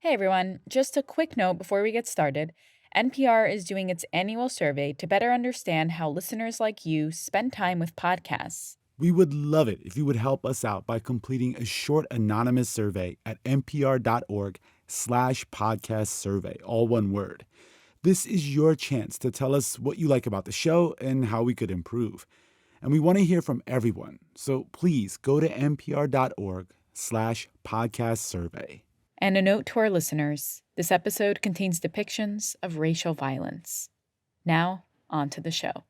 Hey everyone, just a quick note before we get started. NPR is doing its annual survey to better understand how listeners like you spend time with podcasts. We would love it if you would help us out by completing a short anonymous survey at npr.org/podcast survey, all one word. This is your chance to tell us what you like about the show and how we could improve. And we want to hear from everyone. So please go to npr.org/podcast survey. And a note to our listeners, this episode contains depictions of racial violence. Now, on to the show.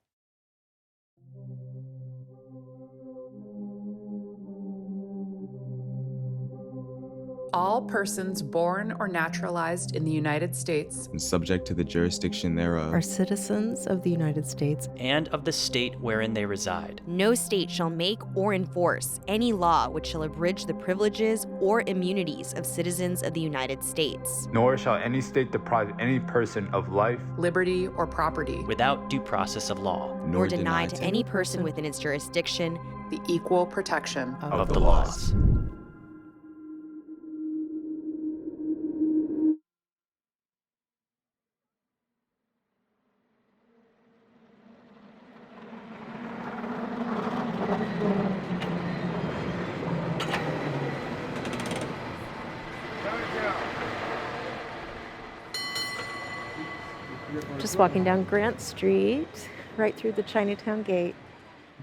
All persons born or naturalized in the United States and subject to the jurisdiction thereof are citizens of the United States and of the state wherein they reside. No state shall make or enforce any law which shall abridge the privileges or immunities of citizens of the United States. Nor shall any state deprive any person of life, liberty, or property without due process of law, nor deny to any person within its jurisdiction the equal protection of the laws. just walking down Grant Street, right through the Chinatown gate.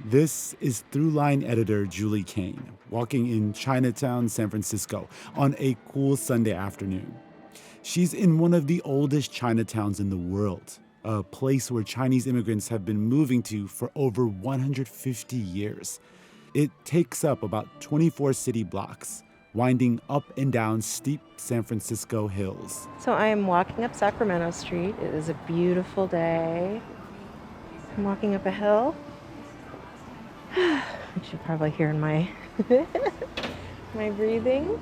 This is Throughline editor Julie Kane, walking in Chinatown, San Francisco, on a cool Sunday afternoon. She's in one of the oldest Chinatowns in the world, a place where Chinese immigrants have been moving to for over 150 years. It takes up about 24 city blocks, winding up and down steep San Francisco hills. So I am walking up Sacramento Street. It is a beautiful day. I'm walking up a hill. You should probably hear my my breathing.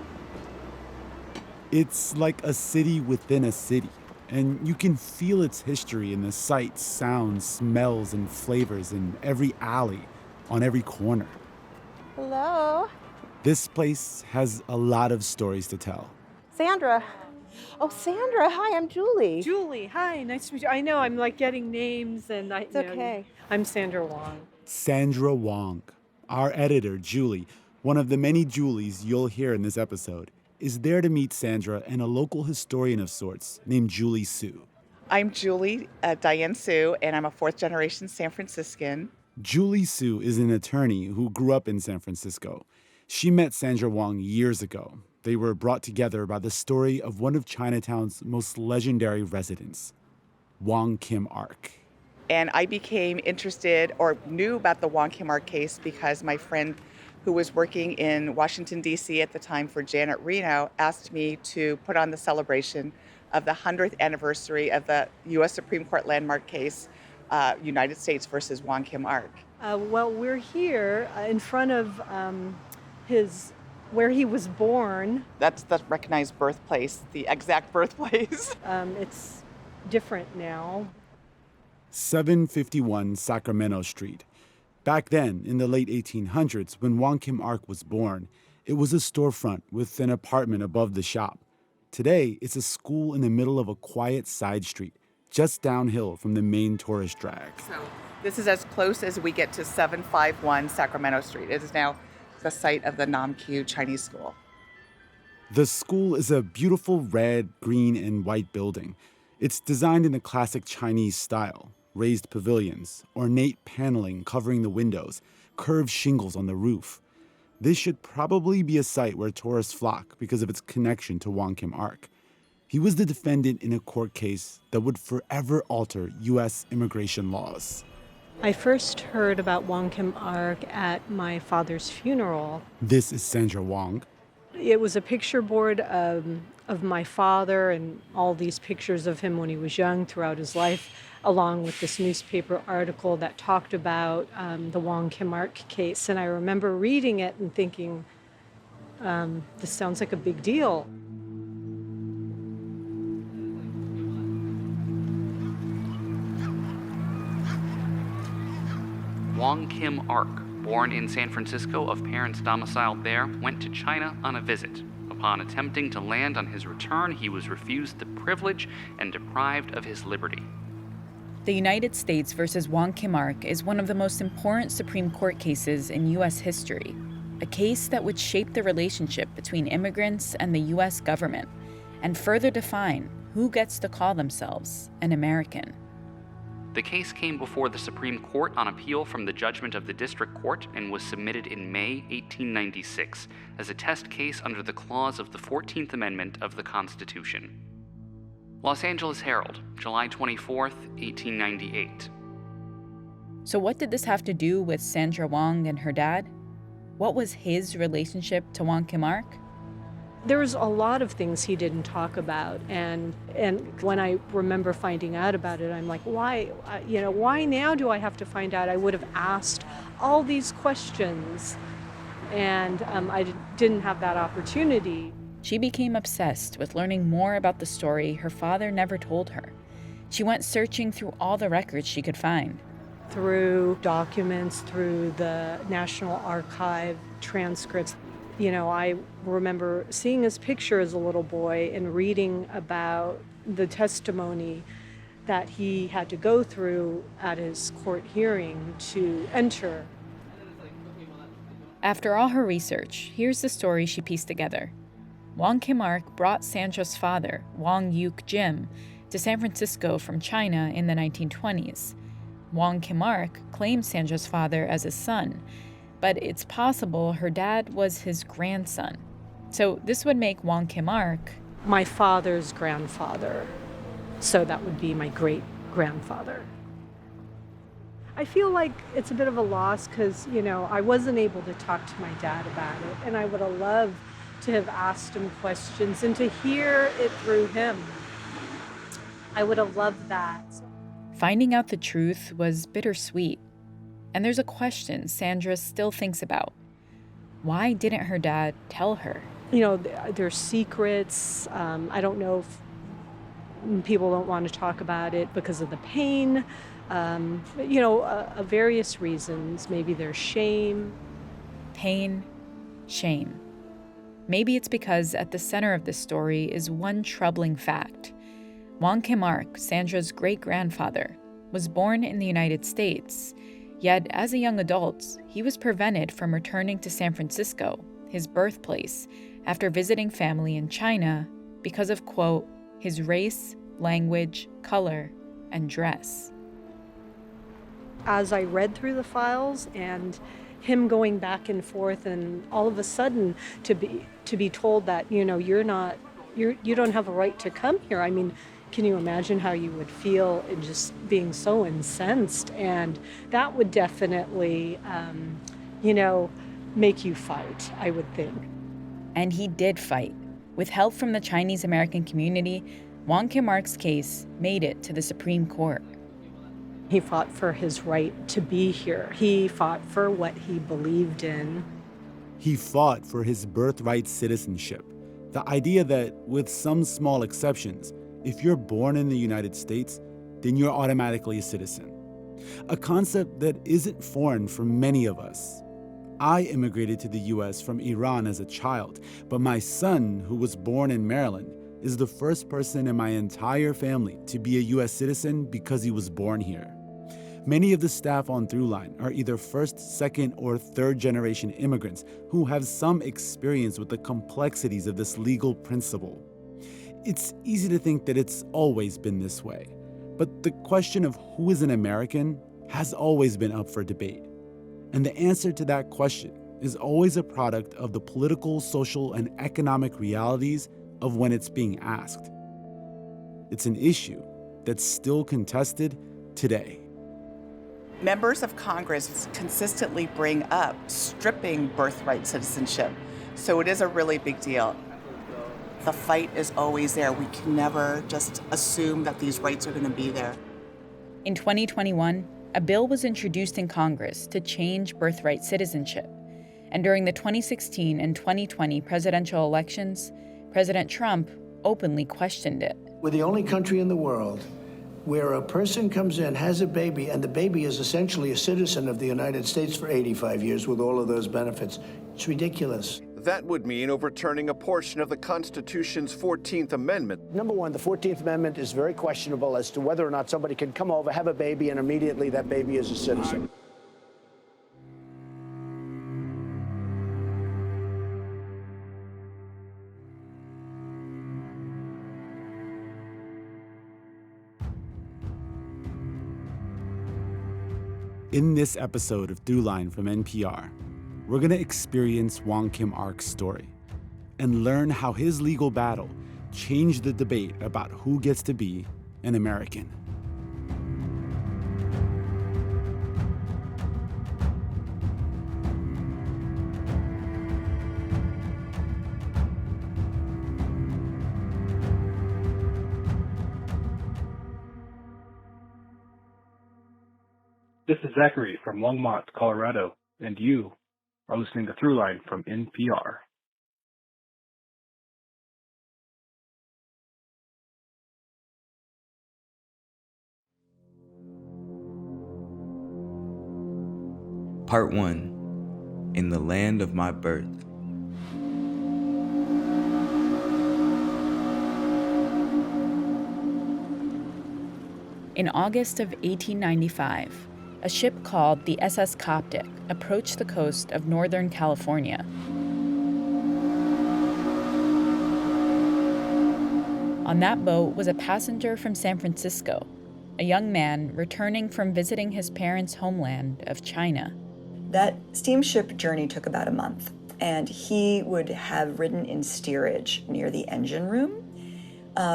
It's like a city within a city, and you can feel its history in the sights, sounds, smells, and flavors in every alley, on every corner. Hello. This place has a lot of stories to tell. Sandra. Oh, Sandra. Hi, I'm Julie. Julie, hi. Nice to meet you. I know I'm like getting names and It's okay. I'm Sandra Wong. Sandra Wong, our editor, Julie, one of the many Julies you'll hear in this episode, is there to meet Sandra and a local historian of sorts named Julie Sue. I'm Julie, Diane Sue, and I'm a fourth-generation San Franciscan. Julie Sue is an attorney who grew up in San Francisco. She met Sandra Wong years ago. They were brought together by the story of one of Chinatown's most legendary residents, Wong Kim Ark. And I became interested or knew about the Wong Kim Ark case because my friend who was working in Washington, D.C. at the time for Janet Reno asked me to put on the celebration of the 100th anniversary of the U.S. Supreme Court landmark case, United States versus Wong Kim Ark. Well, we're here in front of where he was born. That's the recognized birthplace, the exact birthplace. It's different now. 751 Sacramento Street. Back then, in the late 1800s, when Wong Kim Ark was born, it was a storefront with an apartment above the shop. Today, it's a school in the middle of a quiet side street, just downhill from the main tourist drag. So this is as close as we get to 751 Sacramento Street. It is now the site of the Namq Chinese School. The school is a beautiful red, green, and white building. It's designed in the classic Chinese style. Raised pavilions, ornate paneling covering the windows, curved shingles on the roof. This should probably be a site where tourists flock because of its connection to Wong Kim Ark. He was the defendant in a court case that would forever alter U.S. immigration laws. I first heard about Wong Kim Ark at my father's funeral. This is Sandra Wong. It was a picture board of my father and all these pictures of him when he was young throughout his life, along with this newspaper article that talked about the Wong Kim Ark case. And I remember reading it and thinking, this sounds like a big deal. Wong Kim Ark, born in San Francisco of parents domiciled there, went to China on a visit. A Upon attempting to land on his return, he was refused the privilege and deprived of his liberty. The United States versus Wong Kim Ark is one of the most important Supreme Court cases in U.S. history, a case that would shape the relationship between immigrants and the U.S. government and further define who gets to call themselves an American. The case came before the Supreme Court on appeal from the judgment of the District Court and was submitted in May 1896 as a test case under the clause of the 14th Amendment of the Constitution. Los Angeles Herald, July 24th, 1898. So what did this have to do with Sandra Wong and her dad? What was his relationship to Wong Kim Ark? There was a lot of things he didn't talk about, and when I remember finding out about it, I'm like, why now do I have to find out? I would have asked all these questions, and I didn't have that opportunity. She became obsessed with learning more about the story her father never told her. She went searching through all the records she could find. Through documents, through the National Archive transcripts. I remember seeing his picture as a little boy and reading about the testimony that he had to go through at his court hearing to enter. After all her research, here's the story she pieced together. Wong Kim Ark brought Sandra's father, Wong Yuk Jim, to San Francisco from China in the 1920s. Wong Kim Ark claimed Sandra's father as his son, but it's possible her dad was his grandson. So this would make Wong Kim Ark my father's grandfather. So that would be my great-grandfather. I feel like it's a bit of a loss because, I wasn't able to talk to my dad about it, and I would have loved to have asked him questions and to hear it through him. I would have loved that. Finding out the truth was bittersweet. And there's a question Sandra still thinks about. Why didn't her dad tell her? There's secrets. I don't know if people don't want to talk about it because of the pain. Various reasons. Maybe there's shame. Pain, shame. Maybe it's because at the center of this story is one troubling fact. Wong Kim Ark, Sandra's great-grandfather, was born in the United States, yet as a young adult, he was prevented from returning to San Francisco, his birthplace, after visiting family in China because of, quote, his race, language, color, and dress. As I read through the files and him going back and forth, and all of a sudden to be told that you don't have a right to come here. I mean, can you imagine how you would feel in just being so incensed? And that would definitely make you fight, I would think. And he did fight. With help from the Chinese American community, Wong Kim Ark's case made it to the Supreme Court. He fought for his right to be here. He fought for what he believed in. He fought for his birthright citizenship, the idea that, with some small exceptions, if you're born in the United States, then you're automatically a citizen. A concept that isn't foreign for many of us. I immigrated to the US from Iran as a child, but my son, who was born in Maryland, is the first person in my entire family to be a US citizen because he was born here. Many of the staff on Throughline are either first, second, or third generation immigrants who have some experience with the complexities of this legal principle. It's easy to think that it's always been this way, but the question of who is an American has always been up for debate. And the answer to that question is always a product of the political, social, and economic realities of when it's being asked. It's an issue that's still contested today. Members of Congress consistently bring up stripping birthright citizenship, so it is a really big deal. The fight is always there. We can never just assume that these rights are going to be there. In 2021, a bill was introduced in Congress to change birthright citizenship. And during the 2016 and 2020 presidential elections, President Trump openly questioned it. We're the only country in the world where a person comes in, has a baby, and the baby is essentially a citizen of the United States for 85 years with all of those benefits. It's ridiculous. That would mean overturning a portion of the Constitution's 14th Amendment. Number one, the 14th Amendment is very questionable as to whether or not somebody can come over, have a baby, and immediately that baby is a citizen. In this episode of Throughline from NPR, we're going to experience Wong Kim Ark's story and learn how his legal battle changed the debate about who gets to be an American. This is Zachary from Longmont, Colorado, and you are listening to Throughline from NPR. Part 1. In the Land of My Birth. In August of 1895, a ship called the SS Coptic approached the coast of Northern California. On that boat was a passenger from San Francisco, a young man returning from visiting his parents' homeland of China. That steamship journey took about a month, and he would have ridden in steerage near the engine room,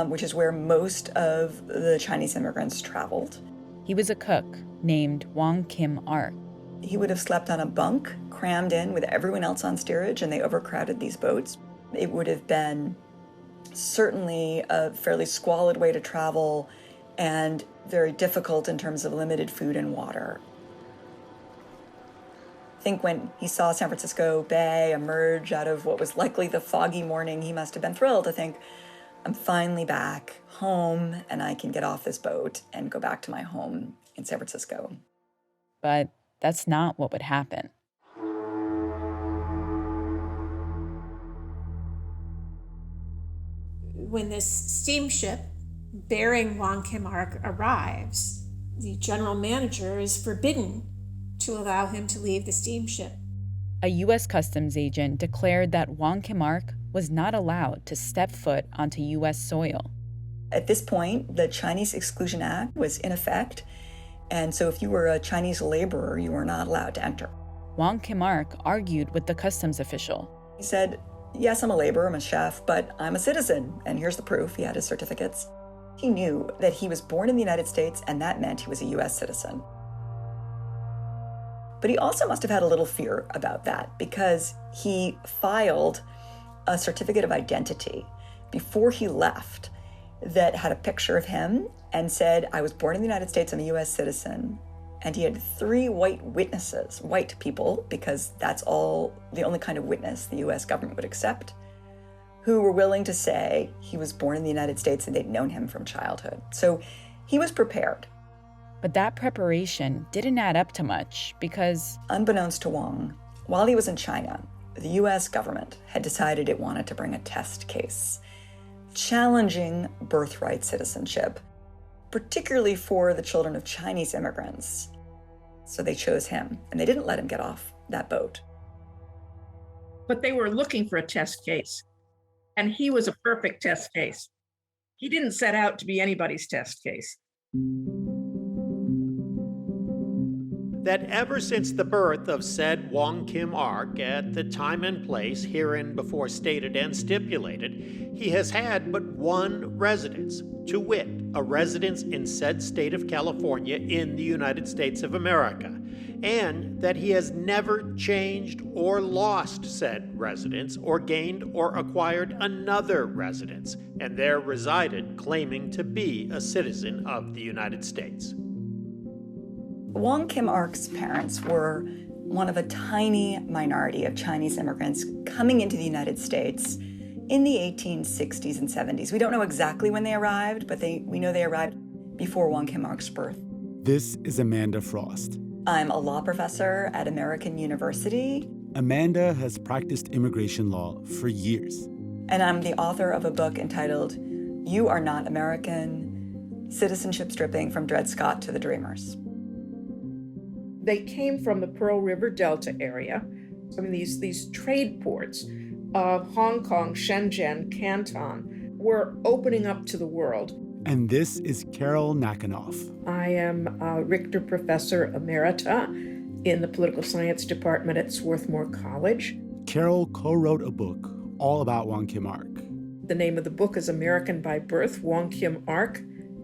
which is where most of the Chinese immigrants traveled. He was a cook named Wong Kim Ark. He would have slept on a bunk, crammed in with everyone else on steerage, and they overcrowded these boats. It would have been certainly a fairly squalid way to travel and very difficult in terms of limited food and water. I think when he saw San Francisco Bay emerge out of what was likely the foggy morning, he must have been thrilled to think, I'm finally back home and I can get off this boat and go back to my home in San Francisco. But that's not what would happen. When this steamship bearing Wong Kim Ark arrives, the general manager is forbidden to allow him to leave the steamship. A U.S. customs agent declared that Wong Kim Ark was not allowed to step foot onto U.S. soil. At this point, the Chinese Exclusion Act was in effect, and so if you were a Chinese laborer, you were not allowed to enter. Wong Kim Ark argued with the customs official. He said, yes, I'm a laborer, I'm a chef, but I'm a citizen, and here's the proof. He had his certificates. He knew that he was born in the United States, and that meant he was a U.S. citizen. But he also must have had a little fear about that because he filed a certificate of identity before he left that had a picture of him and said, I was born in the United States, I'm a U.S. citizen. And he had 3 white witnesses, white people, because that's the only kind of witness the U.S. government would accept, who were willing to say he was born in the United States and they'd known him from childhood. So he was prepared. But that preparation didn't add up to much because, unbeknownst to Wong, while he was in China, the U.S. government had decided it wanted to bring a test case, challenging birthright citizenship, particularly for the children of Chinese immigrants. So they chose him, and they didn't let him get off that boat. But they were looking for a test case, and he was a perfect test case. He didn't set out to be anybody's test case. That ever since the birth of said Wong Kim Ark at the time and place herein before stated and stipulated, he has had but one residence, to wit, a residence in said state of California in the United States of America, and that he has never changed or lost said residence or gained or acquired another residence, and there resided claiming to be a citizen of the United States. Wong Kim Ark's parents were one of a tiny minority of Chinese immigrants coming into the United States in the 1860s and 70s. We don't know exactly when they arrived, but we know they arrived before Wong Kim Ark's birth. This is Amanda Frost. I'm a law professor at American University. Amanda has practiced immigration law for years. And I'm the author of a book entitled You Are Not American, Citizenship Stripping from Dred Scott to the Dreamers. They came from the Pearl River Delta area. I mean, these trade ports of Hong Kong, Shenzhen, Canton were opening up to the world. And this is Carol Nakanoff. I am a Richter Professor Emerita in the Political Science Department at Swarthmore College. Carol co-wrote a book all about Wong Kim Ark. The name of the book is American by Birth, Wong Kim Ark,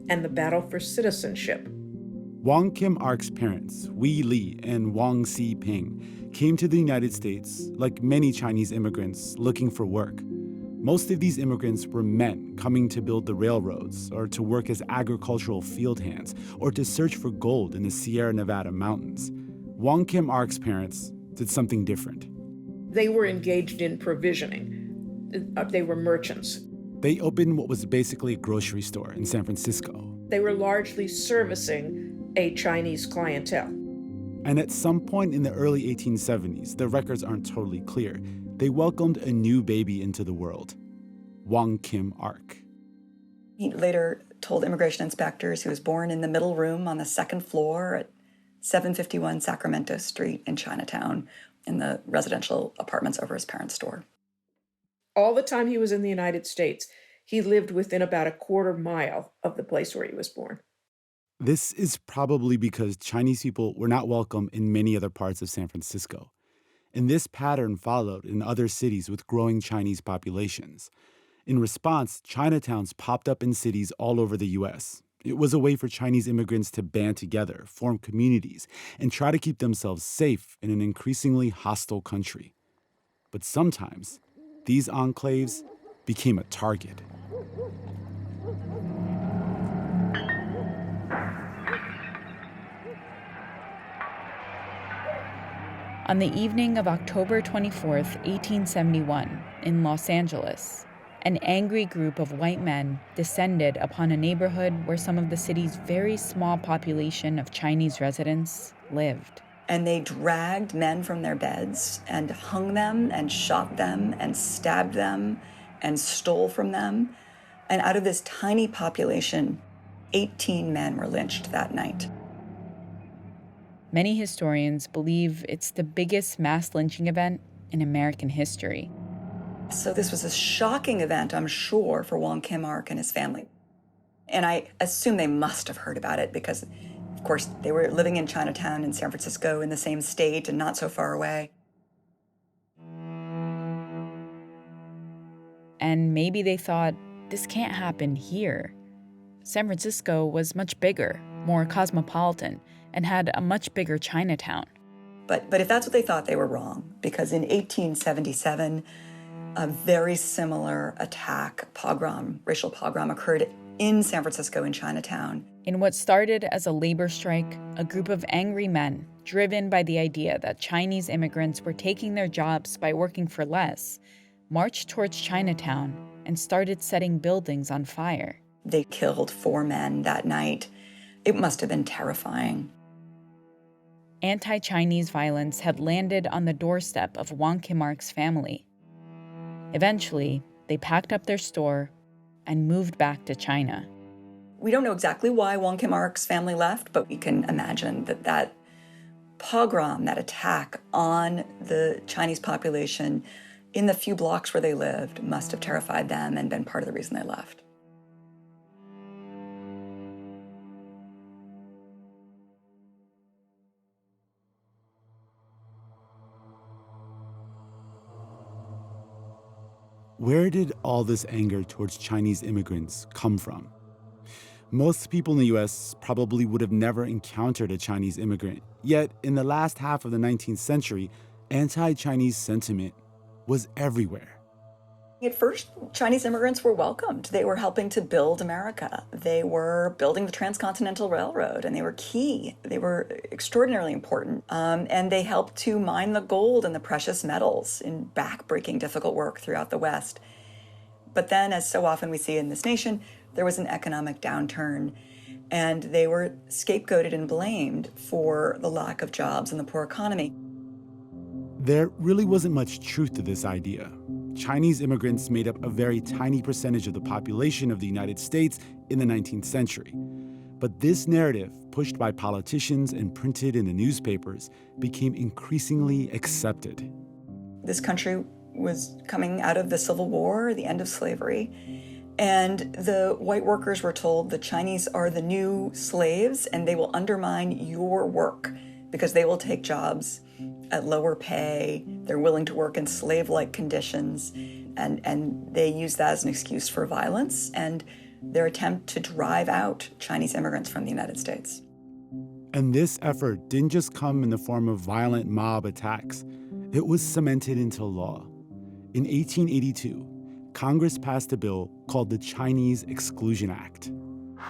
and the Battle for Citizenship. Wong Kim Ark's parents, Wei Li and Wang Si Ping, came to the United States like many Chinese immigrants looking for work. Most of these immigrants were men coming to build the railroads, or to work as agricultural field hands, or to search for gold in the Sierra Nevada mountains. Wong Kim Ark's parents did something different. They were engaged in provisioning. They were merchants. They opened what was basically a grocery store in San Francisco. They were largely servicing a Chinese clientele. And at some point in the early 1870s, the records aren't totally clear, they welcomed a new baby into the world, Wong Kim Ark. He later told immigration inspectors he was born in the middle room on the second floor at 751 Sacramento Street in Chinatown, in the residential apartments over his parents' store. All the time he was in the United States, he lived within about a quarter mile of the place where he was born. This is probably because Chinese people were not welcome in many other parts of San Francisco. And this pattern followed in other cities with growing Chinese populations. In response, Chinatowns popped up in cities all over the U.S. It was a way for Chinese immigrants to band together, form communities, and try to keep themselves safe in an increasingly hostile country. But sometimes, these enclaves became a target. On the evening of October 24th, 1871, in Los Angeles, an angry group of white men descended upon a neighborhood where some of the city's very small population of Chinese residents lived. And they dragged men from their beds and hung them and shot them and stabbed them and stole from them. And out of this tiny population, 18 men were lynched that night. Many historians believe it's the biggest mass lynching event in American history. So this was a shocking event, I'm sure, for Wong Kim Ark and his family. And I assume they must have heard about it because, of course, they were living in Chinatown in San Francisco in the same state and not so far away. And maybe they thought, this can't happen here. San Francisco was much bigger, more cosmopolitan, and had a much bigger Chinatown. But if that's what they thought, they were wrong, because in 1877, a very similar attack, pogrom, racial pogrom, occurred in San Francisco in Chinatown. In what started as a labor strike, a group of angry men, driven by the idea that Chinese immigrants were taking their jobs by working for less, marched towards Chinatown and started setting buildings on fire. They killed 4 men that night. It must have been terrifying. Anti-Chinese violence had landed on the doorstep of Wong Kim Ark's family. Eventually, they packed up their store and moved back to China. We don't know exactly why Wong Kim Ark's family left, but we can imagine that pogrom, that attack on the Chinese population in the few blocks where they lived must have terrified them and been part of the reason they left. Where did all this anger towards Chinese immigrants come from? Most people in the U.S. probably would have never encountered a Chinese immigrant. Yet, in the last half of the 19th century, anti-Chinese sentiment was everywhere. At first, Chinese immigrants were welcomed. They were helping to build America. They were building the Transcontinental Railroad, and they were key. They were extraordinarily important. And they helped to mine the gold and the precious metals in backbreaking, difficult work throughout the West. But then, as so often we see in this nation, there was an economic downturn, and they were scapegoated and blamed for the lack of jobs and the poor economy. There really wasn't much truth to this idea. Chinese immigrants made up a very tiny percentage of the population of the United States in the 19th century. But this narrative, pushed by politicians and printed in the newspapers, became increasingly accepted. This country was coming out of the Civil War, the end of slavery, and the white workers were told the Chinese are the new slaves and they will undermine your work because they will take jobs at lower pay. They're willing to work in slave-like conditions, and they use that as an excuse for violence and their attempt to drive out Chinese immigrants from the United States. And this effort didn't just come in the form of violent mob attacks. It was cemented into law. In 1882, Congress passed a bill called the Chinese Exclusion Act.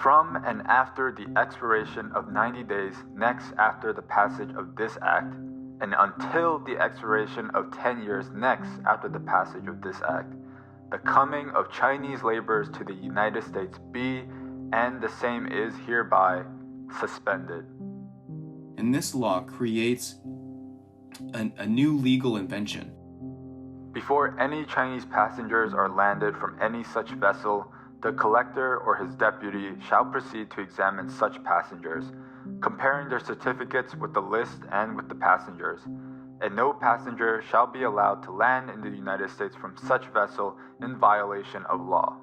From and after the expiration of 90 days next after the passage of this act, and until the expiration of 10 years next after the passage of this act, the coming of Chinese laborers to the United States be, and the same is hereby, suspended. And this law creates a new legal invention. Before any Chinese passengers are landed from any such vessel, the collector or his deputy shall proceed to examine such passengers, comparing their certificates with the list and with the passengers, and no passenger shall be allowed to land in the United States from such vessel in violation of law.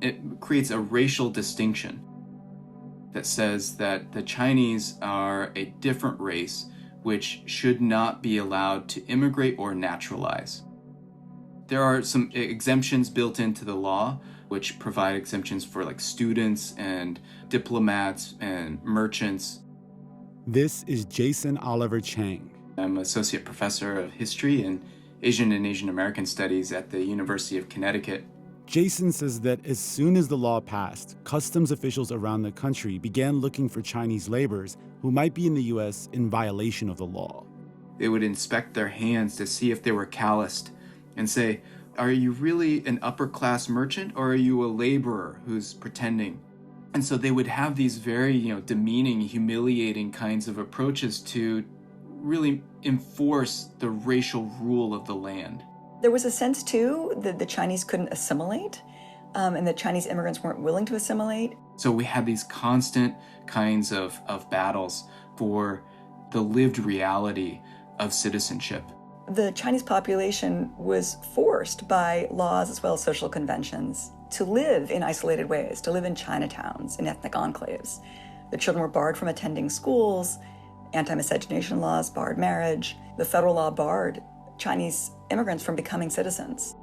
It creates a racial distinction that says that the Chinese are a different race which should not be allowed to immigrate or naturalize. There are some exemptions built into the law which provide exemptions for like students and diplomats and merchants. This is Jason Oliver Chang. I'm associate professor of history and Asian American studies at the University of Connecticut. Jason says that as soon as the law passed, customs officials around the country began looking for Chinese laborers who might be in the U.S. in violation of the law. They would inspect their hands to see if they were calloused and say, are you really an upper-class merchant or are you a laborer who's pretending? And so they would have these very, demeaning, humiliating kinds of approaches to really enforce the racial rule of the land. There was a sense, too, that the Chinese couldn't assimilate, and that Chinese immigrants weren't willing to assimilate. So we had these constant kinds of battles for the lived reality of citizenship. The Chinese population was forced by laws as well as social conventions to live in isolated ways, to live in Chinatowns, in ethnic enclaves. The children were barred from attending schools. Anti-miscegenation laws barred marriage. The federal law barred Chinese immigrants from becoming citizens.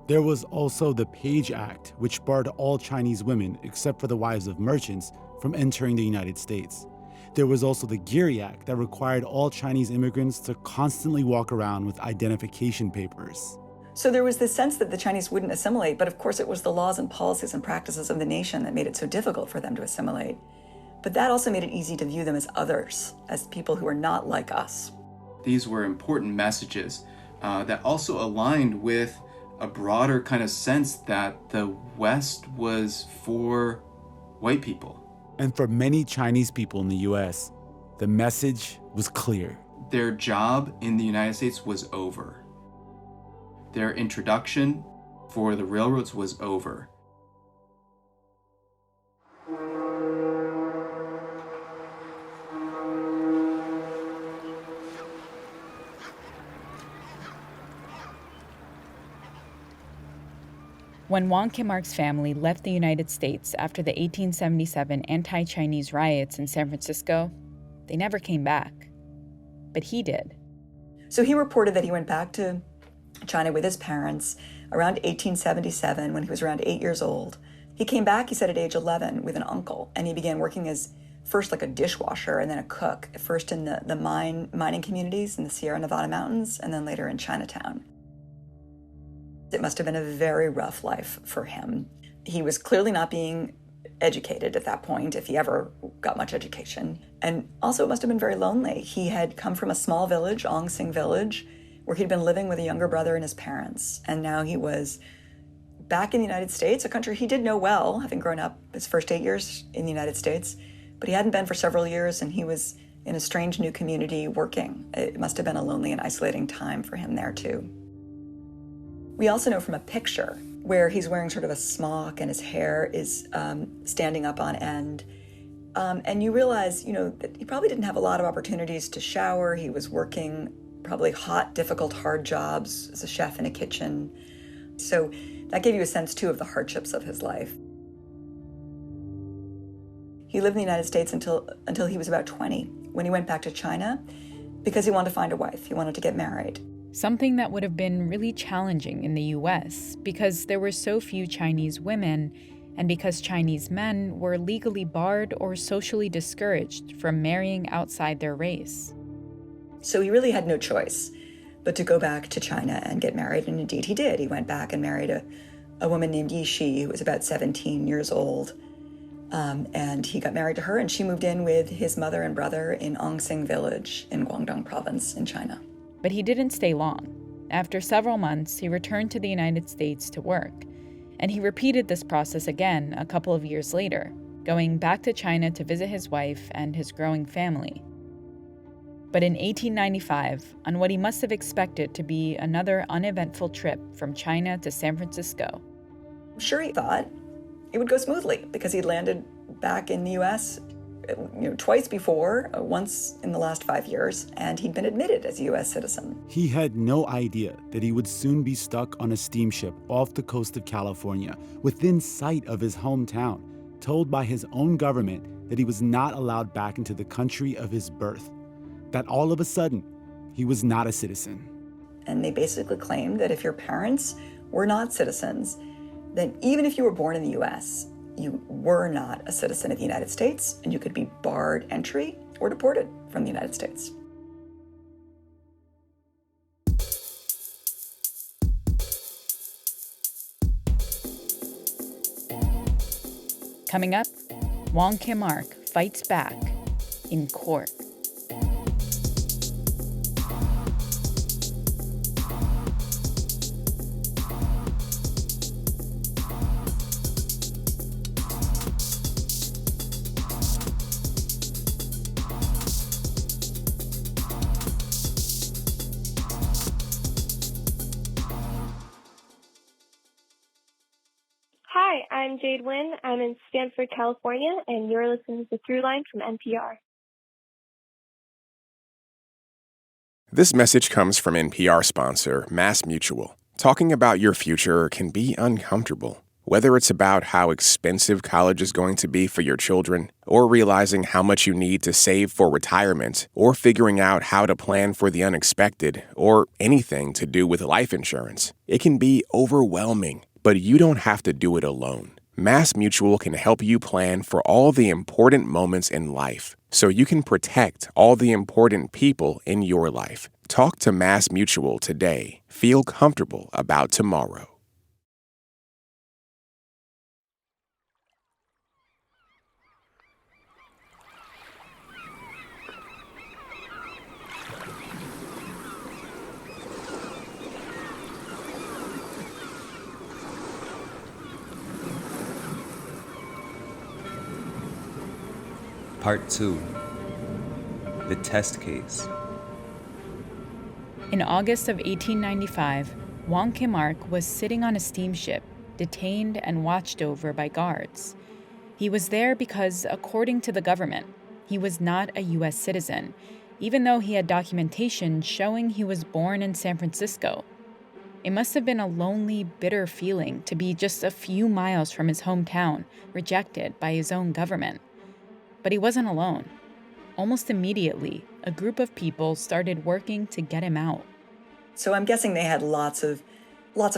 There was also the Page Act, which barred all Chinese women, except for the wives of merchants, from entering the United States. There was also the Geary Act that required all Chinese immigrants to constantly walk around with identification papers. So there was this sense that the Chinese wouldn't assimilate, but of course it was the laws and policies and practices of the nation that made it so difficult for them to assimilate. But that also made it easy to view them as others, as people who are not like us. These were important messages that also aligned with a broader kind of sense that the West was for white people. And for many Chinese people in the U.S., the message was clear. Their job in the United States was over. Their introduction for the railroads was over. When Wong Kim Ark's family left the United States after the 1877 anti-Chinese riots in San Francisco, they never came back. But he did. So he reported that he went back to China with his parents around 1877 when he was around 8 years old. He came back, he said, at age 11 with an uncle, and he began working as first like a dishwasher and then a cook, first in the mining communities in the Sierra Nevada mountains and then later in Chinatown. It must have been a very rough life for him. He was clearly not being educated at that point, if he ever got much education. And also it must have been very lonely. He had come from a small village, Ongsing Village, where he'd been living with a younger brother and his parents. And now he was back in the United States, a country he did know well, having grown up his first 8 years in the United States, but he hadn't been for several years, and he was in a strange new community working. It must have been a lonely and isolating time for him there, too. We also know from a picture where he's wearing sort of a smock and his hair is standing up on end. And you realize, that he probably didn't have a lot of opportunities to shower. He was working probably hot, difficult, hard jobs as a chef in a kitchen. So that gave you a sense, too, of the hardships of his life. He lived in the United States until he was about 20, when he went back to China because he wanted to find a wife. He wanted to get married. Something that would have been really challenging in the US because there were so few Chinese women and because Chinese men were legally barred or socially discouraged from marrying outside their race. So he really had no choice but to go back to China and get married, and indeed he did. He went back and married a woman named Yi Shi, who was about 17 years old. And he got married to her, and she moved in with his mother and brother in Ongsing Village in Guangdong Province in China. But he didn't stay long. After several months, he returned to the United States to work. And he repeated this process again a couple of years later, going back to China to visit his wife and his growing family. But in 1895, on what he must have expected to be another uneventful trip from China to San Francisco, I'm sure he thought it would go smoothly because he'd landed back in the U.S. Twice before, once in the last 5 years, and he'd been admitted as a U.S. citizen. He had no idea that he would soon be stuck on a steamship off the coast of California, within sight of his hometown, told by his own government that he was not allowed back into the country of his birth, that all of a sudden, he was not a citizen. And they basically claimed that if your parents were not citizens, then even if you were born in the U.S., you were not a citizen of the United States, and you could be barred entry or deported from the United States. Coming up, Wong Kim Ark fights back in court. Hi, I'm Jade Wynn. I'm in Stanford, California, and you're listening to Throughline from NPR. This message comes from NPR sponsor MassMutual. Talking about your future can be uncomfortable. Whether it's about how expensive college is going to be for your children, or realizing how much you need to save for retirement, or figuring out how to plan for the unexpected, or anything to do with life insurance, it can be overwhelming. But you don't have to do it alone. MassMutual can help you plan for all the important moments in life, so you can protect all the important people in your life. Talk to MassMutual today. Feel comfortable about tomorrow. Part 2. The Test Case. In August of 1895, Wong Kim Ark was sitting on a steamship, detained and watched over by guards. He was there because, according to the government, he was not a U.S. citizen, even though he had documentation showing he was born in San Francisco. It must have been a lonely, bitter feeling to be just a few miles from his hometown, rejected by his own government. But he wasn't alone. Almost immediately, a group of people started working to get him out. So I'm guessing they had lots of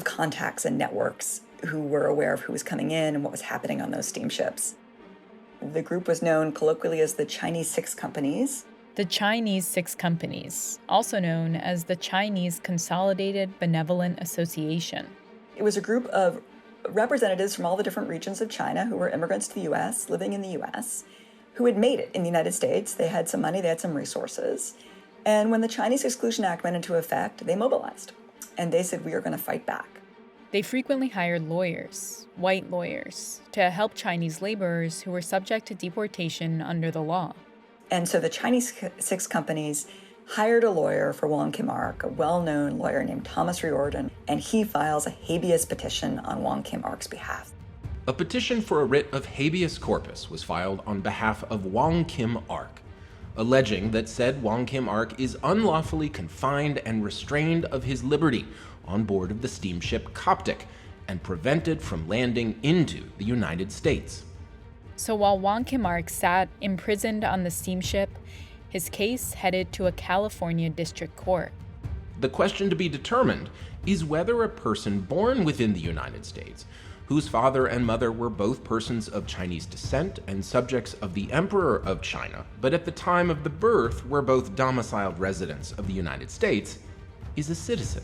contacts and networks who were aware of who was coming in and what was happening on those steamships. The group was known colloquially as the Chinese Six Companies. The Chinese Six Companies, also known as the Chinese Consolidated Benevolent Association. It was a group of representatives from all the different regions of China who were immigrants to the U.S., living in the U.S., who had made it in the United States. They had some money, they had some resources. And when the Chinese Exclusion Act went into effect, they mobilized. And they said, we are going to fight back. They frequently hired lawyers, white lawyers, to help Chinese laborers who were subject to deportation under the law. And so the Chinese six companies hired a lawyer for Wong Kim Ark, a well-known lawyer named Thomas Riordan, and he files a habeas petition on Wong Kim Ark's behalf. A petition for a writ of habeas corpus was filed on behalf of Wong Kim Ark, alleging that said Wong Kim Ark is unlawfully confined and restrained of his liberty on board of the steamship Coptic and prevented from landing into the United States. So while Wong Kim Ark sat imprisoned on the steamship, his case headed to a California district court. The question to be determined is whether a person born within the United States, whose father and mother were both persons of Chinese descent and subjects of the Emperor of China, but at the time of the birth were both domiciled residents of the United States, is a citizen.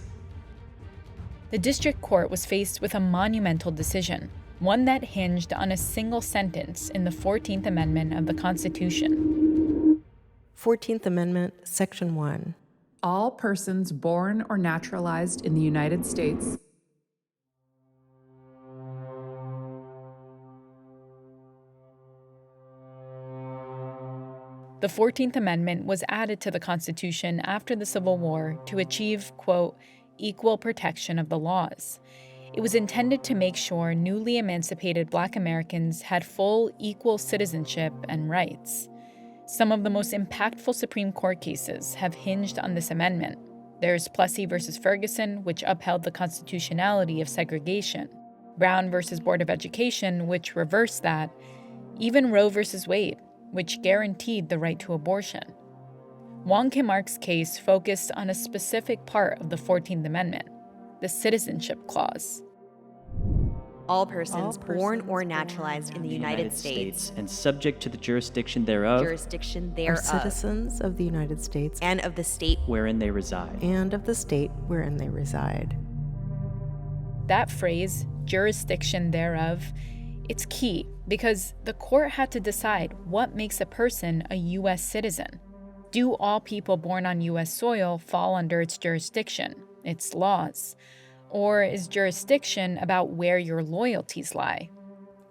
The district court was faced with a monumental decision, one that hinged on a single sentence in the 14th Amendment of the Constitution. 14th Amendment, Section 1. All persons born or naturalized in the United States The 14th Amendment was added to the Constitution after the Civil War to achieve, quote, equal protection of the laws. It was intended to make sure newly emancipated Black Americans had full equal citizenship and rights. Some of the most impactful Supreme Court cases have hinged on this amendment. There's Plessy v. Ferguson, which upheld the constitutionality of segregation, Brown v. Board of Education, which reversed that, even Roe v. Wade, which guaranteed the right to abortion. Wong Kim Ark's case focused on a specific part of the 14th Amendment, the citizenship clause. All persons born or naturalized in the United States and subject to the jurisdiction thereof are citizens of the United States and of the state wherein they reside. and of the state wherein they reside. That phrase, jurisdiction thereof, it's key because the court had to decide what makes a person a U.S. citizen. Do all people born on U.S. soil fall under its jurisdiction, its laws? Or is jurisdiction about where your loyalties lie?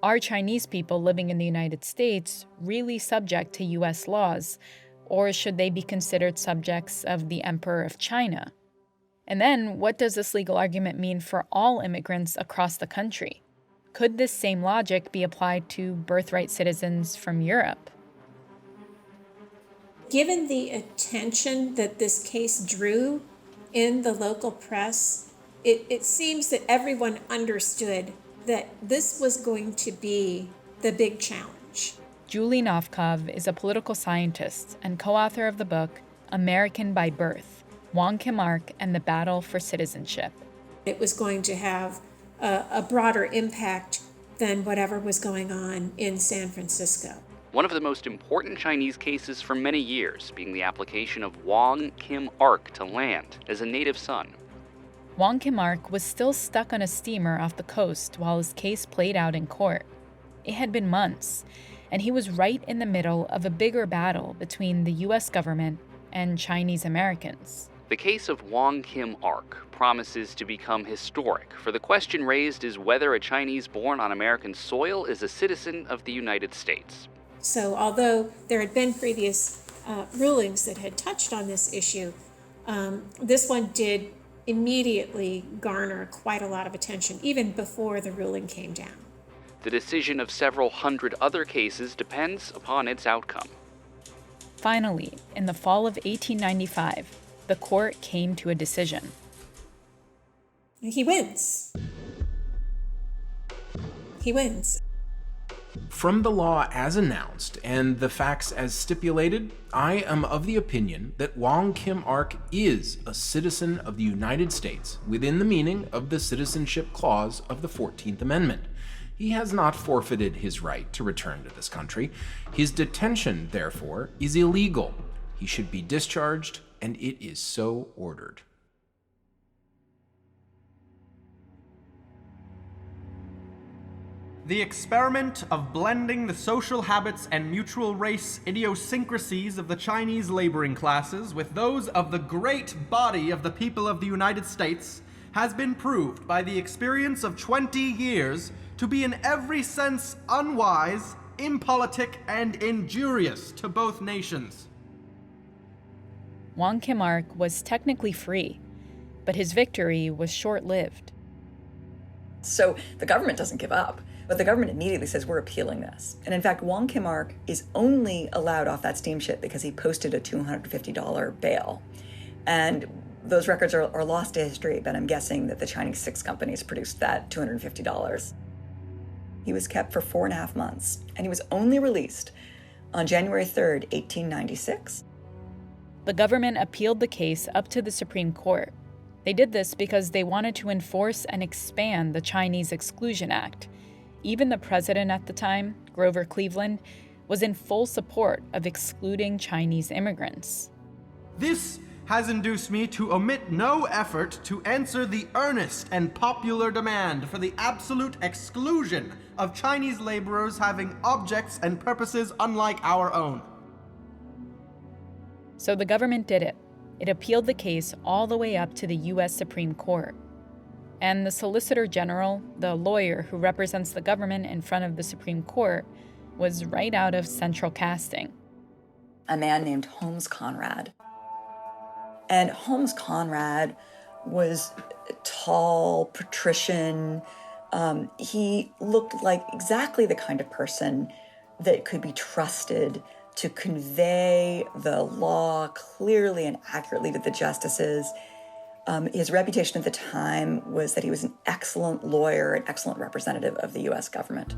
Are Chinese people living in the United States really subject to U.S. laws, or should they be considered subjects of the Emperor of China? And then, what does this legal argument mean for all immigrants across the country? Could this same logic be applied to birthright citizens from Europe? Given the attention that this case drew in the local press, it seems that everyone understood that this was going to be the big challenge. Julie Novkov is a political scientist and co-author of the book American by Birth, Wong Kim Ark and the Battle for Citizenship. It was going to have a broader impact than whatever was going on in San Francisco. One of the most important Chinese cases for many years being the application of Wong Kim Ark to land as a native son. Wong Kim Ark was still stuck on a steamer off the coast while his case played out in court. It had been months, and he was right in the middle of a bigger battle between the U.S. government and Chinese Americans. The case of Wong Kim Ark promises to become historic, for the question raised is whether a Chinese born on American soil is a citizen of the United States. So although there had been previous rulings that had touched on this issue, this one did immediately garner quite a lot of attention, even before the ruling came down. The decision of several hundred other cases depends upon its outcome. Finally, in the fall of 1895, the court came to a decision. He wins. He wins. From the law as announced and the facts as stipulated, I am of the opinion that Wong Kim Ark is a citizen of the United States within the meaning of the Citizenship Clause of the 14th Amendment. He has not forfeited his right to return to this country. His detention, therefore, is illegal. He should be discharged, and it is so ordered. The experiment of blending the social habits and mutual race idiosyncrasies of the Chinese laboring classes with those of the great body of the people of the United States has been proved by the experience of 20 years to be in every sense unwise, impolitic, and injurious to both nations. Wong Kim Ark was technically free, but his victory was short-lived. So the government doesn't give up, but the government immediately says, we're appealing this. And in fact, Wong Kim Ark is only allowed off that steamship because he posted a $250 bail. And those records are lost to history, but I'm guessing that the Chinese 6 companies produced that $250. He was kept for 4.5 months, and he was only released on January 3rd, 1896. The government appealed the case up to the Supreme Court. They did this because they wanted to enforce and expand the Chinese Exclusion Act. Even the president at the time, Grover Cleveland, was in full support of excluding Chinese immigrants. This has induced me to omit no effort to answer the earnest and popular demand for the absolute exclusion of Chinese laborers having objects and purposes unlike our own. So the government did it. It appealed the case all the way up to the U.S. Supreme Court. And the Solicitor General, the lawyer who represents the government in front of the Supreme Court, was right out of central casting. A man named Holmes Conrad. And Holmes Conrad was tall, patrician. He looked like exactly the kind of person that could be trusted to convey the law clearly and accurately to the justices. His reputation at the time was that he was an excellent lawyer, an excellent representative of the U.S. government.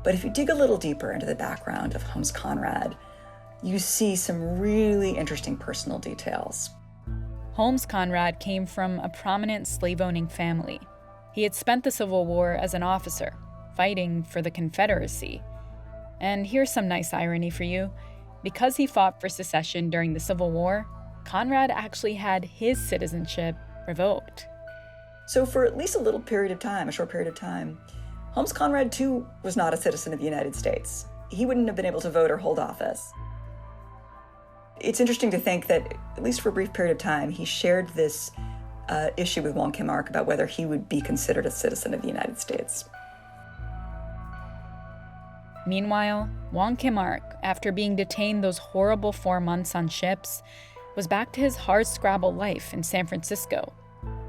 But if you dig a little deeper into the background of Holmes Conrad, you see some really interesting personal details. Holmes Conrad came from a prominent slave-owning family. He had spent the Civil War as an officer, fighting for the Confederacy. And here's some nice irony for you. Because he fought for secession during the Civil War, Conrad actually had his citizenship revoked. So for at least a little period of time, a short period of time, Holmes Conrad too was not a citizen of the United States. He wouldn't have been able to vote or hold office. It's interesting to think that, at least for a brief period of time, he shared this issue with Wong Kim Ark about whether he would be considered a citizen of the United States. Meanwhile, Wong Kim Ark, after being detained those horrible 4 months on ships, was back to his hardscrabble life in San Francisco.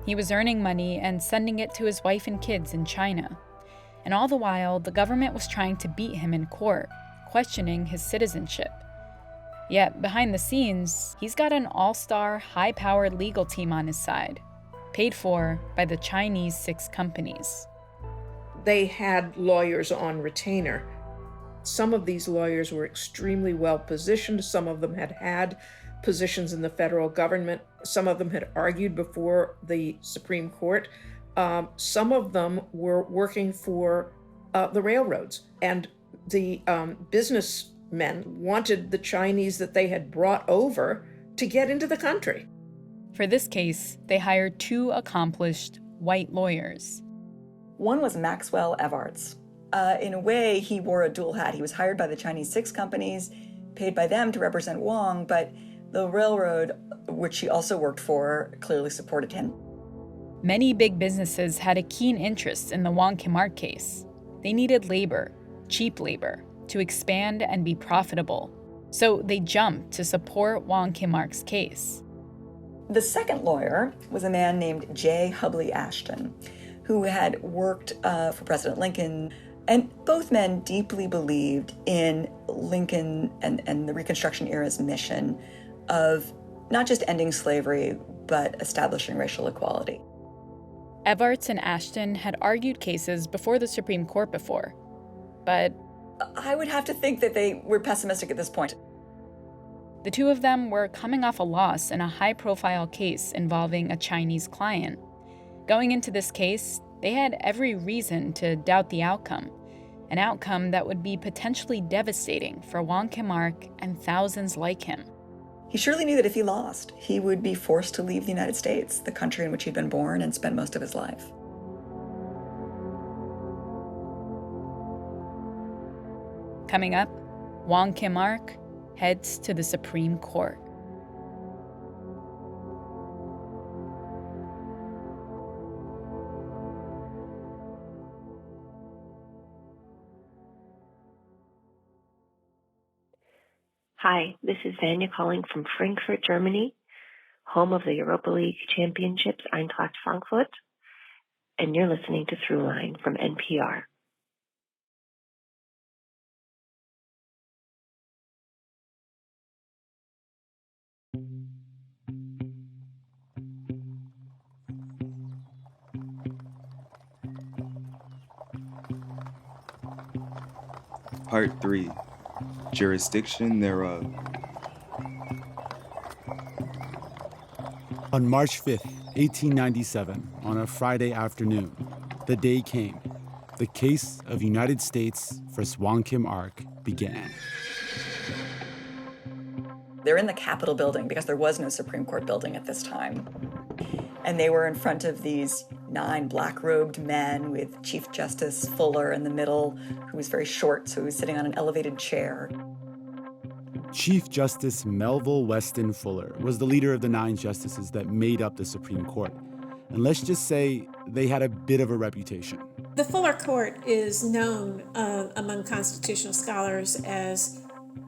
He was earning money and sending it to his wife and kids in China. And all the while, the government was trying to beat him in court, questioning his citizenship. Yet, behind the scenes, he's got an all-star, high-powered legal team on his side, paid for by the Chinese 6 companies. They had lawyers on retainer. Some of these lawyers were extremely well positioned. Some of them had positions in the federal government. Some of them had argued before the Supreme Court. Some of them were working for the railroads. And the businessmen wanted the Chinese that they had brought over to get into the country. For this case, they hired 2 accomplished white lawyers. One was Maxwell Evarts. In a way, he wore a dual hat. He was hired by the Chinese 6 companies, paid by them to represent Wong, but the railroad, which he also worked for, clearly supported him. Many big businesses had a keen interest in the Wong Kim Ark case. They needed labor, cheap labor, to expand and be profitable. So they jumped to support Wong Kim Ark's case. The second lawyer was a man named J. Hubley Ashton, who had worked for President Lincoln. And both men deeply believed in Lincoln and the Reconstruction era's mission of not just ending slavery, but establishing racial equality. Evarts and Ashton had argued cases before the Supreme Court before, but I would have to think that they were pessimistic at this point. The 2 of them were coming off a loss in a high-profile case involving a Chinese client. Going into this case, they had every reason to doubt the outcome, an outcome that would be potentially devastating for Wong Kim Ark and thousands like him. He surely knew that if he lost, he would be forced to leave the United States, the country in which he'd been born and spent most of his life. Coming up, Wong Kim Ark heads to the Supreme Court. Hi, this is Vanya calling from Frankfurt, Germany, home of the Europa League Championships Eintracht Frankfurt, and you're listening to Throughline from NPR. Part 3. Jurisdiction thereof. On March 5th, 1897, on a Friday afternoon, the day came. The case of United States versus Wong Kim Ark began. They're in the Capitol building because there was no Supreme Court building at this time. And they were in front of these 9 black-robed men with Chief Justice Fuller in the middle, who was very short, so he was sitting on an elevated chair. Chief Justice Melville Weston Fuller was the leader of the 9 justices that made up the Supreme Court. And let's just say they had a bit of a reputation. The Fuller Court is known among constitutional scholars as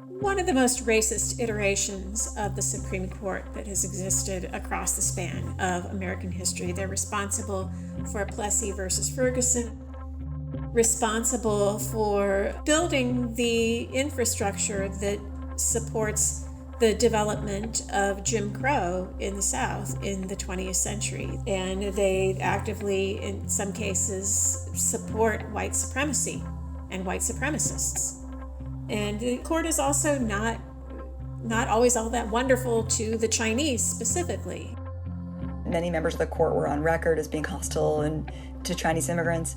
one of the most racist iterations of the Supreme Court that has existed across the span of American history. They're responsible for Plessy versus Ferguson, responsible for building the infrastructure that supports the development of Jim Crow in the South in the 20th century. And they actively, in some cases, support white supremacy and white supremacists. And the court is also not always all that wonderful to the Chinese specifically. Many members of the court were on record as being hostile to Chinese immigrants.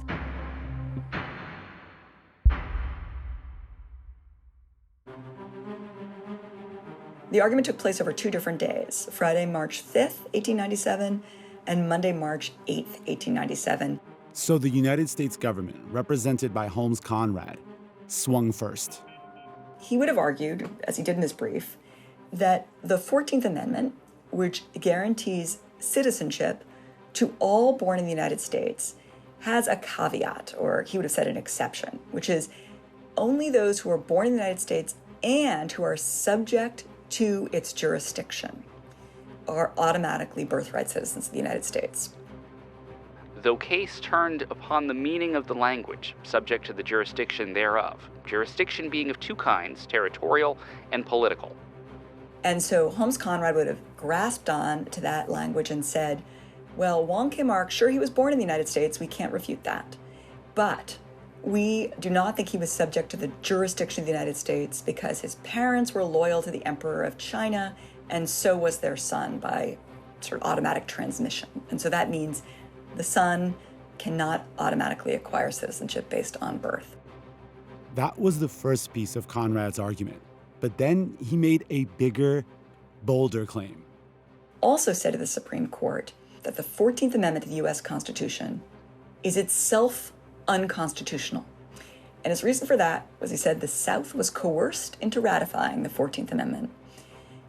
The argument took place over 2 different days, Friday, March 5th, 1897, and Monday, March 8th, 1897. So the United States government, represented by Holmes Conrad, swung first. He would have argued, as he did in his brief, that the 14th Amendment, which guarantees citizenship to all born in the United States, has a caveat, or he would have said an exception, which is only those who are born in the United States and who are subject to its jurisdiction are automatically birthright citizens of the United States. Though case turned upon the meaning of the language, subject to the jurisdiction thereof, jurisdiction being of 2 kinds, territorial and political. And so Holmes Conrad would have grasped on to that language and said, well, Wong Kim Ark, sure, he was born in the United States, we can't refute that. But we do not think he was subject to the jurisdiction of the United States because his parents were loyal to the Emperor of China, and so was their son by sort of automatic transmission. And so that means the son cannot automatically acquire citizenship based on birth. That was the first piece of Conrad's argument. But then he made a bigger, bolder claim. Also said to the Supreme Court that the 14th Amendment to the U.S. Constitution is itself unconstitutional. And his reason for that was he said the South was coerced into ratifying the 14th Amendment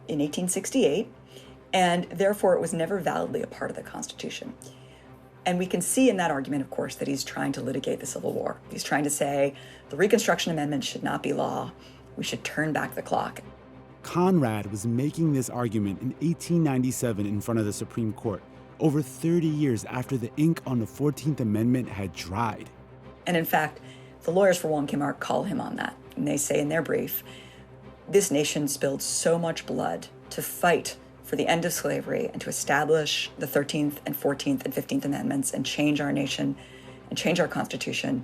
in 1868, and therefore it was never validly a part of the Constitution. And we can see in that argument, of course, that he's trying to litigate the Civil War. He's trying to say the Reconstruction Amendment should not be law. We should turn back the clock. Conrad was making this argument in 1897 in front of the Supreme Court, over 30 years after the ink on the 14th Amendment had dried. And in fact, the lawyers for Wong Kim Ark call him on that. And they say in their brief, this nation spilled so much blood to fight for the end of slavery and to establish the 13th and 14th and 15th Amendments and change our nation and change our Constitution.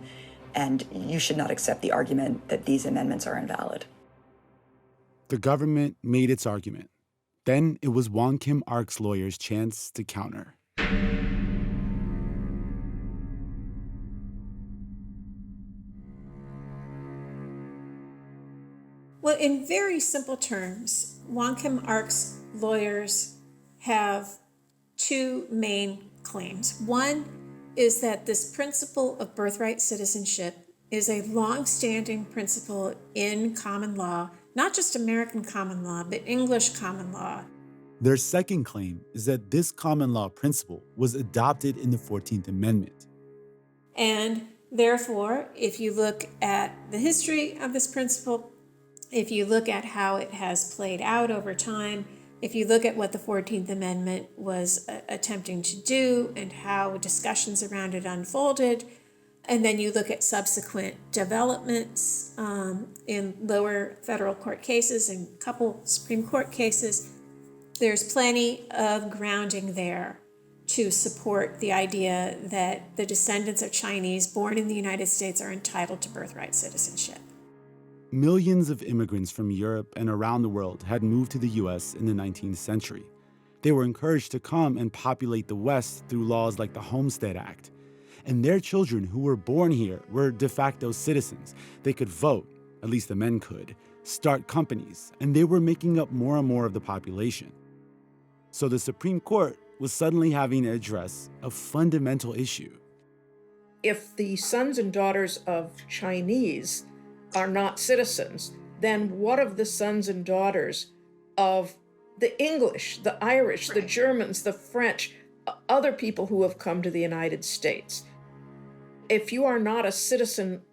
And you should not accept the argument that these amendments are invalid. The government made its argument. Then it was Wong Kim Ark's lawyers' chance to counter. Well, in very simple terms, Wong Kim Ark's lawyers have 2 main claims. One is that this principle of birthright citizenship is a long-standing principle in common law, not just American common law, but English common law. Their second claim is that this common law principle was adopted in the 14th Amendment. And therefore, if you look at the history of this principle, If you look at how it has played out over time, if you look at what the 14th Amendment was attempting to do and how discussions around it unfolded, and then you look at subsequent developments in lower federal court cases and a couple Supreme Court cases, there's plenty of grounding there to support the idea that the descendants of Chinese born in the United States are entitled to birthright citizenship. Millions of immigrants from Europe and around the world had moved to the U.S. in the 19th century. They were encouraged to come and populate the West through laws like the Homestead Act. And their children who were born here were de facto citizens. They could vote, at least the men could, start companies, and they were making up more and more of the population. So the Supreme Court was suddenly having to address a fundamental issue. If the sons and daughters of Chinese are not citizens, then what of the sons and daughters of the English, the Irish, the Germans, the French, other people who have come to the United States? If you are not a citizen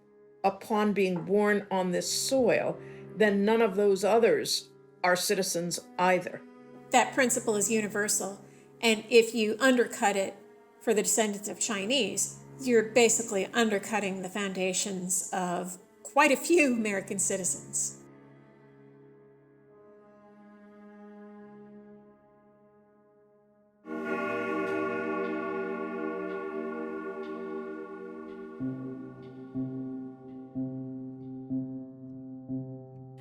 upon being born on this soil, then none of those others are citizens either. That principle is universal. And if you undercut it for the descendants of Chinese, you're basically undercutting the foundations of quite a few American citizens.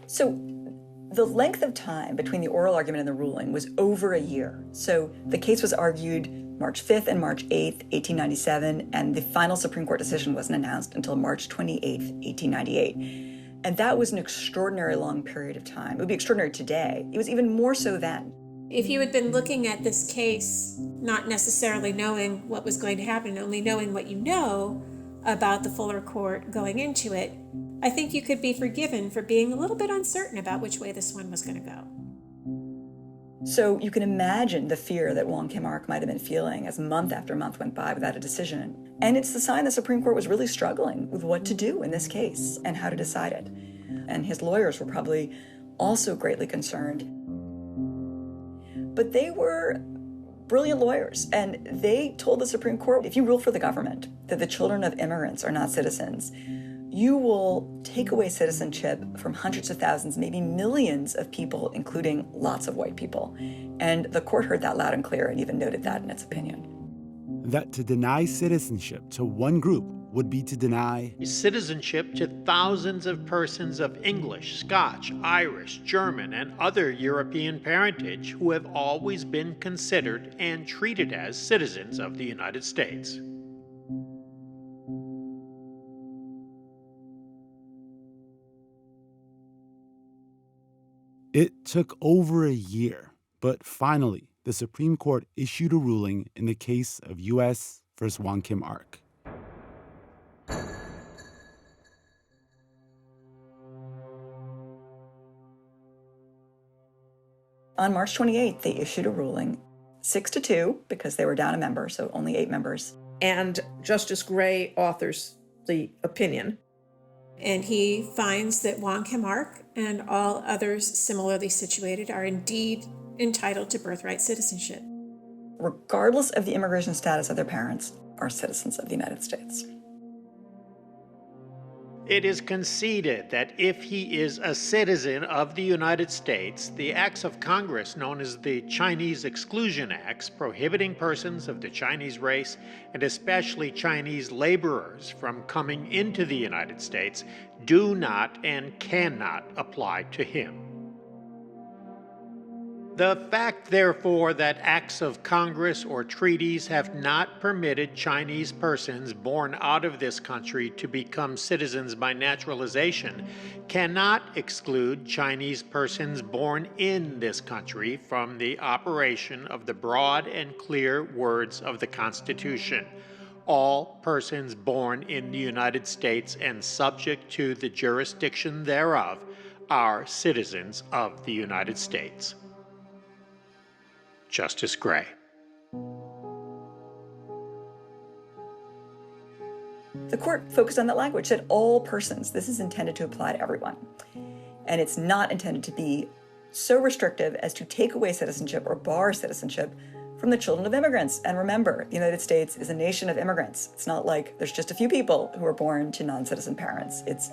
So the length of time between the oral argument and the ruling was over a year. So the case was argued March 5th and March 8th, 1897, and the final Supreme Court decision wasn't announced until March 28th, 1898. And that was an extraordinary long period of time. It would be extraordinary today. It was even more so then. If you had been looking at this case, not necessarily knowing what was going to happen, only knowing what you know about the Fuller Court going into it, I think you could be forgiven for being a little bit uncertain about which way this one was going to go. So you can imagine the fear that Wong Kim Ark might have been feeling as month after month went by without a decision. And it's the sign the Supreme Court was really struggling with what to do in this case and how to decide it. And his lawyers were probably also greatly concerned. But they were brilliant lawyers, and they told the Supreme Court, if you rule for the government that the children of immigrants are not citizens, you will take away citizenship from hundreds of thousands, maybe millions of people, including lots of white people. And the court heard that loud and clear and even noted that in its opinion. That to deny citizenship to one group would be to deny citizenship to thousands of persons of English, Scotch, Irish, German, and other European parentage who have always been considered and treated as citizens of the United States. It took over a year, but finally, the Supreme Court issued a ruling in the case of U.S. versus Wong Kim Ark. On March 28th, they issued a ruling, 6-2, because they were down a member, so only 8 members. And Justice Gray authors the opinion. And he finds that Wong Kim Ark and all others similarly situated are indeed entitled to birthright citizenship. Regardless of the immigration status of their parents, are citizens of the United States. It is conceded that if he is a citizen of the United States, the acts of Congress known as the Chinese Exclusion Acts, prohibiting persons of the Chinese race, and especially Chinese laborers, from coming into the United States, do not and cannot apply to him. The fact, therefore, that acts of Congress or treaties have not permitted Chinese persons born out of this country to become citizens by naturalization cannot exclude Chinese persons born in this country from the operation of the broad and clear words of the Constitution. All persons born in the United States and subject to the jurisdiction thereof are citizens of the United States. Justice Gray. The court focused on that language, said all persons. This is intended to apply to everyone. And it's not intended to be so restrictive as to take away citizenship or bar citizenship from the children of immigrants. And remember, the United States is a nation of immigrants. It's not like there's just a few people who are born to non-citizen parents. It's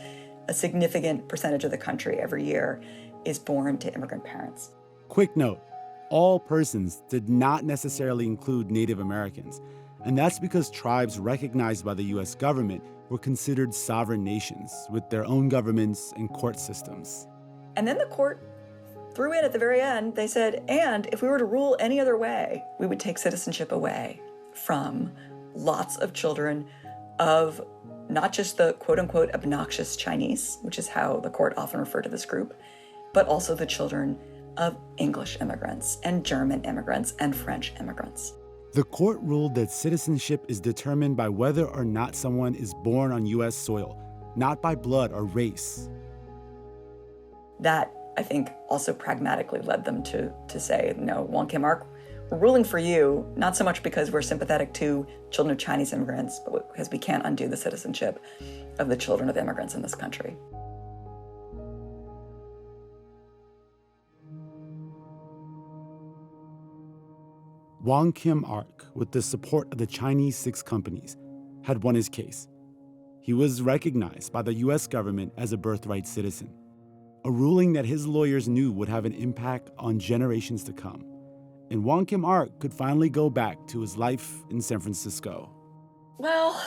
a significant percentage of the country every year is born to immigrant parents. Quick note, all persons did not necessarily include Native Americans. And that's because tribes recognized by the U.S. government were considered sovereign nations with their own governments and court systems. And then the court threw in at the very end, they said, and if we were to rule any other way, we would take citizenship away from lots of children of not just the quote-unquote obnoxious Chinese, which is how the court often referred to this group, but also the children of English immigrants and German immigrants and French immigrants. The court ruled that citizenship is determined by whether or not someone is born on U.S. soil, not by blood or race. That, I think, also pragmatically led them to say, no, Wong Kim Ark, we're ruling for you, not so much because we're sympathetic to children of Chinese immigrants, but because we can't undo the citizenship of the children of immigrants in this country. Wong Kim Ark, with the support of the Chinese 6 companies, had won his case. He was recognized by the U.S. government as a birthright citizen, a ruling that his lawyers knew would have an impact on generations to come. And Wong Kim Ark could finally go back to his life in San Francisco. Well,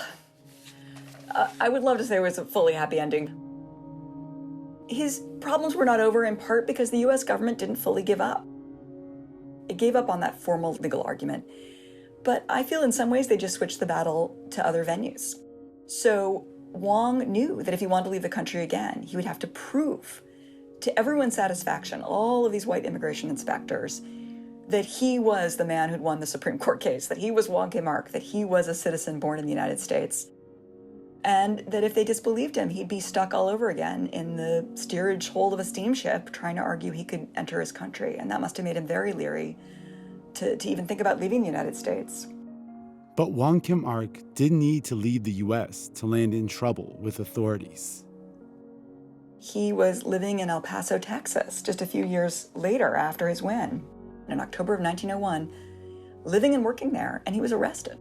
I would love to say it was a fully happy ending. His problems were not over in part because the U.S. government didn't fully give up. It gave up on that formal legal argument. But I feel in some ways they just switched the battle to other venues. So Wong knew that if he wanted to leave the country again, he would have to prove to everyone's satisfaction, all of these white immigration inspectors, that he was the man who'd won the Supreme Court case, that he was Wong Kim Ark, that he was a citizen born in the United States. And that if they disbelieved him, he'd be stuck all over again in the steerage hold of a steamship trying to argue he could enter his country. And that must have made him very leery to even think about leaving the United States. But Wong Kim Ark didn't need to leave the U.S. to land in trouble with authorities. He was living in El Paso, Texas, just a few years later after his win, in October of 1901, living and working there, and he was arrested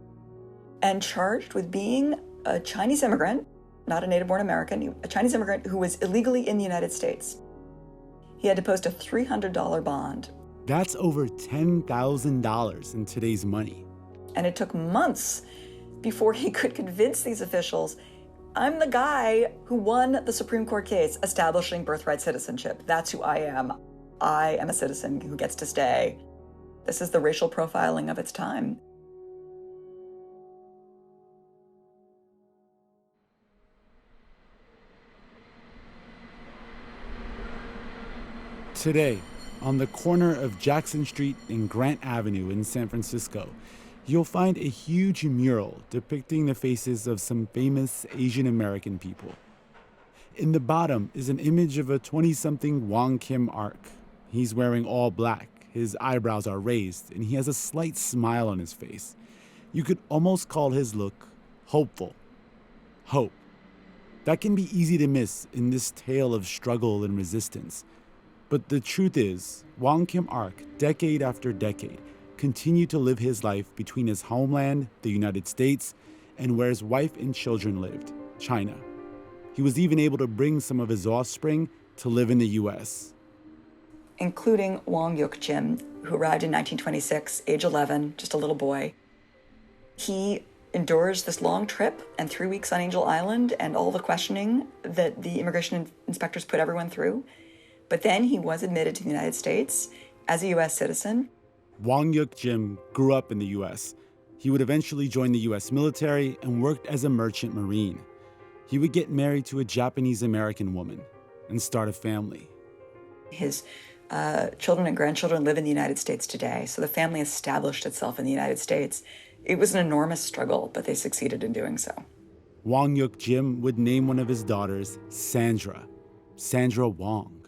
and charged with being a Chinese immigrant, not a native-born American, a Chinese immigrant who was illegally in the United States. He had to post a $300 bond. That's over $10,000 in today's money. And it took months before he could convince these officials, I'm the guy who won the Supreme Court case establishing birthright citizenship. That's who I am. I am a citizen who gets to stay. This is the racial profiling of its time. Today, on the corner of Jackson Street and Grant Avenue in San Francisco, you'll find a huge mural depicting the faces of some famous Asian American people. In the bottom is an image of a 20-something Wong Kim Ark. He's wearing all black, his eyebrows are raised, and he has a slight smile on his face. You could almost call his look hopeful. Hope. That can be easy to miss in this tale of struggle and resistance. But the truth is, Wong Kim Ark, decade after decade, continued to live his life between his homeland, the United States, and where his wife and children lived, China. He was even able to bring some of his offspring to live in the U.S. Including Wong Yuk Jim, who arrived in 1926, age 11, just a little boy. He endures this long trip and 3 weeks on Angel Island and all the questioning that the immigration inspectors put everyone through. But then he was admitted to the United States as a U.S. citizen. Wong Yuk Jim grew up in the U.S. He would eventually join the U.S. military and worked as a merchant marine. He would get married to a Japanese-American woman and start a family. His children and grandchildren live in the United States today, so the family established itself in the United States. It was an enormous struggle, but they succeeded in doing so. Wong Yuk Jim would name one of his daughters Sandra Wong,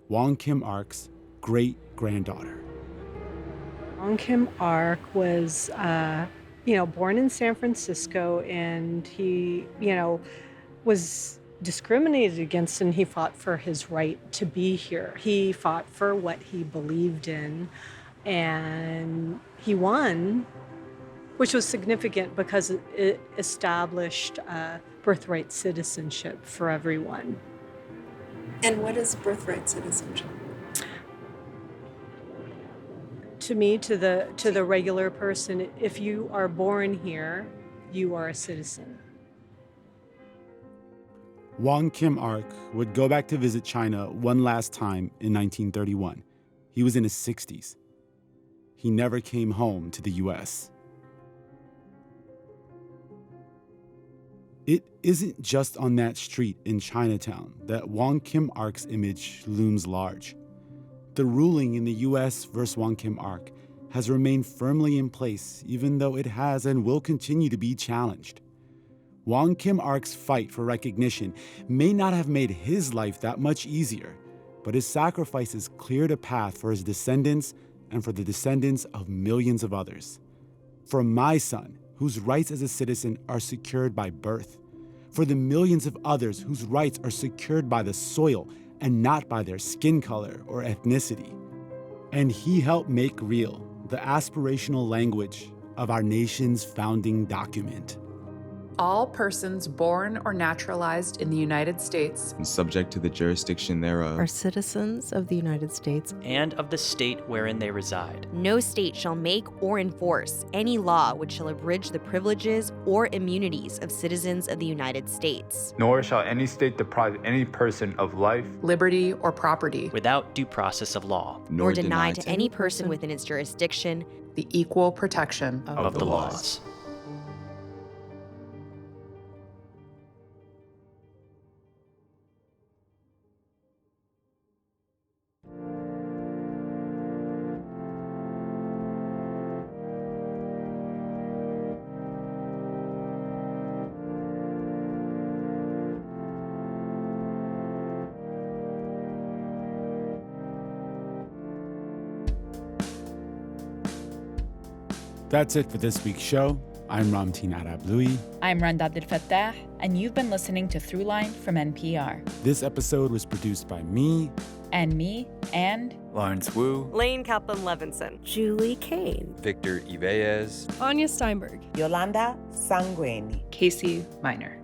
Wong Kim Ark's great-granddaughter. Wong Kim Ark was, born in San Francisco, and he, was discriminated against, and he fought for his right to be here. He fought for what he believed in, and he won, which was significant because it established birthright citizenship for everyone. And what is birthright citizenship? To me, to the regular person, if you are born here, you are a citizen. Wong Kim Ark would go back to visit China one last time in 1931. He was in his 60s. He never came home to the U.S. It isn't just on that street in Chinatown that Wong Kim Ark's image looms large. The ruling in the U.S. versus Wong Kim Ark has remained firmly in place, even though it has and will continue to be challenged. Wong Kim Ark's fight for recognition may not have made his life that much easier, but his sacrifices cleared a path for his descendants and for the descendants of millions of others. For my son, whose rights as a citizen are secured by birth. For the millions of others whose rights are secured by the soil and not by their skin color or ethnicity. And he helped make real the aspirational language of our nation's founding document. All persons born or naturalized in the United States and subject to the jurisdiction thereof are citizens of the United States and of the state wherein they reside. No state shall make or enforce any law which shall abridge the privileges or immunities of citizens of the United States. Nor shall any state deprive any person of life, liberty, or property without due process of law, nor deny to any person within its jurisdiction the equal protection of the laws. That's it for this week's show. I'm Ramtin Arablouei. I'm Randa Abdel Fattah, and you've been listening to Throughline from NPR. This episode was produced by me. And me, and Lawrence Wu, Lane Kaplan-Levinson, Julie Kane, Victor Ibeez, Anya Steinberg, Yolanda Sanguini, Casey Miner.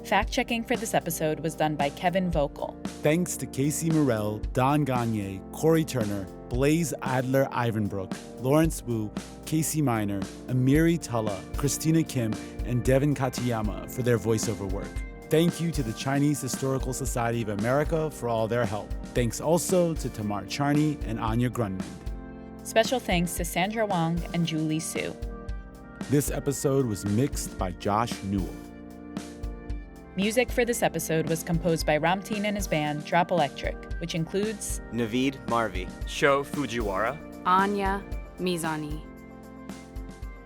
Fact-checking for this episode was done by Kevin Vogel. Thanks to Casey Morell, Don Gagne, Corey Turner, Blaze Adler-Ivanbrook, Lawrence Wu, Casey Miner, Amiri Tulla, Christina Kim, and Devin Katayama for their voiceover work. Thank you to the Chinese Historical Society of America for all their help. Thanks also to Tamar Charney and Anya Grundman. Special thanks to Sandra Wong and Julie Su. This episode was mixed by Josh Newell. Music for this episode was composed by Ramtin and his band Drop Electric, which includes Naveed Marvi, Sho Fujiwara, Anya Mizani.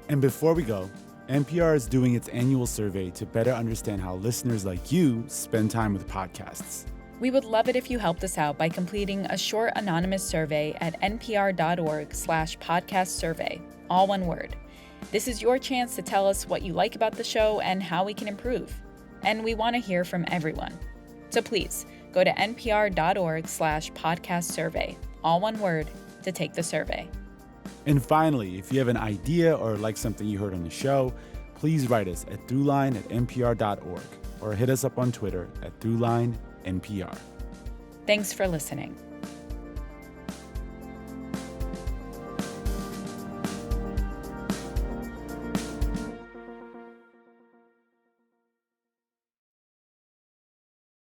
And before we go, NPR is doing its annual survey to better understand how listeners like you spend time with podcasts. We would love it if you helped us out by completing a short anonymous survey at npr.org/podcast survey, all one word. This is your chance to tell us what you like about the show and how we can improve. And we want to hear from everyone. So please go to npr.org/podcast survey, all one word, to take the survey. And finally, if you have an idea or like something you heard on the show, please write us at throughline@npr.org or hit us up on Twitter at throughlinenpr. Thanks for listening.